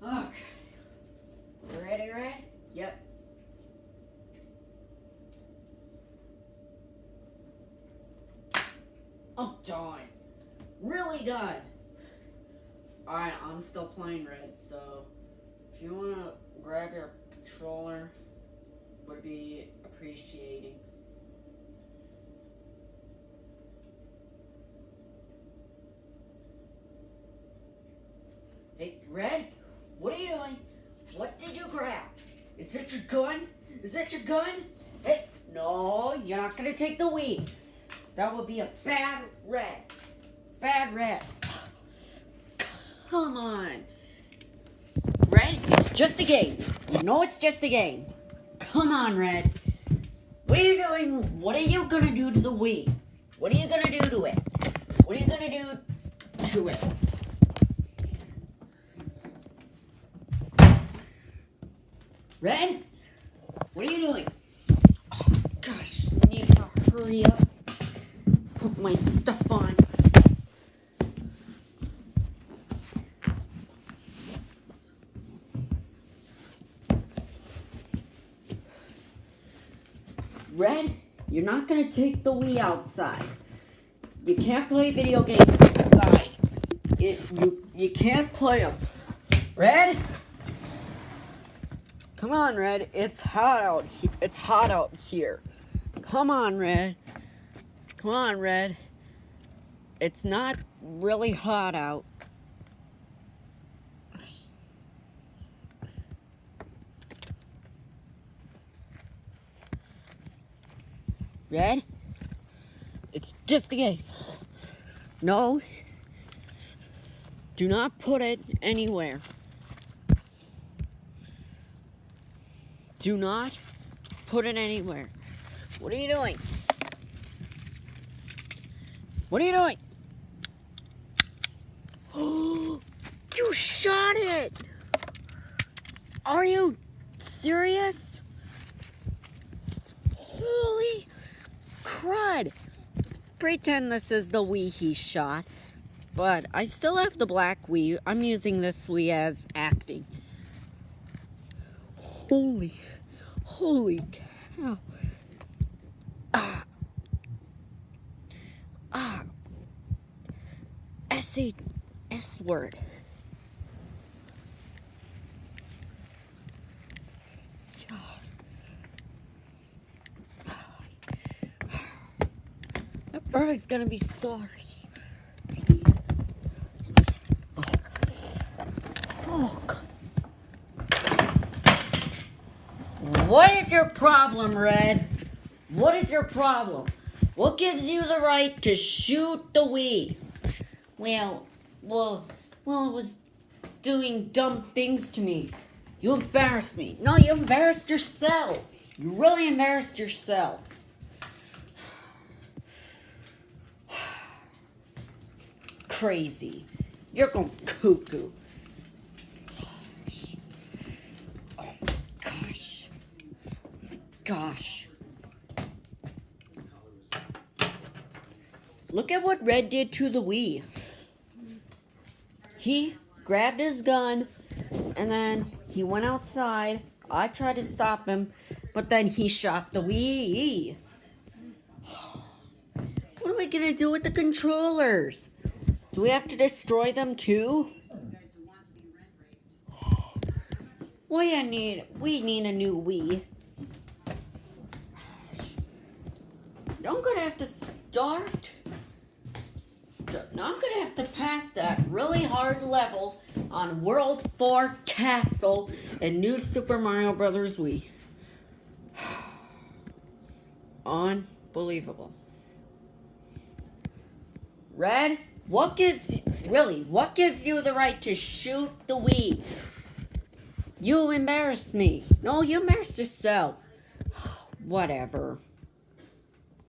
Okay. Ready, Red? Yep. I'm done. Really done. Alright, I'm still playing Red, so if you want to grab your controller, would be appreciating. Hey, Red, what are you doing? What did you grab? Is that your gun? Is that your gun? Hey, no, you're not gonna take the Wii. That would be a bad Red. Bad Red. Come on. Red, it's just a game. You know it's just a game. Come on, Red. What are you doing? What are you gonna do to the Wii? What are you gonna do to it? What are you gonna do to it? Red? What are you doing? Oh, gosh, I need to hurry up. Put my stuff on. Red, you're not going to take the Wii outside. You can't play video games outside. You can't play them. Red? Come on, Red. It's hot out. It's hot out here. Come on, Red. Come on, Red. It's not really hot out. Red? It's just a game. No. Do not put it anywhere. Do not put it anywhere. What are you doing? What are you doing? Oh, you shot it! Are you serious? Holy crud! Pretend this is the Wii he shot, but I still have the black Wii. I'm using this Wii as acting. Holy cow. S word. That bird's gonna be sorry. Oh, God. What is your problem, Red? What is your problem? What gives you the right to shoot the Wii? Well, it was doing dumb things to me. You embarrassed me. No, you embarrassed yourself. You really embarrassed yourself. Crazy. You're going cuckoo. Oh my gosh. Gosh. Look at what Red did to the Wii. He grabbed his gun, and then he went outside. I tried to stop him, but then he shot the Wii. What are we gonna do with the controllers? Do we have to destroy them too? We need a new Wii. I'm gonna have to start. Now I'm gonna have to pass that really hard level on World 4 Castle in New Super Mario Bros. Wii. Unbelievable. Red, what gives you the right to shoot the Wii? You embarrassed me. No, you embarrassed yourself. Whatever.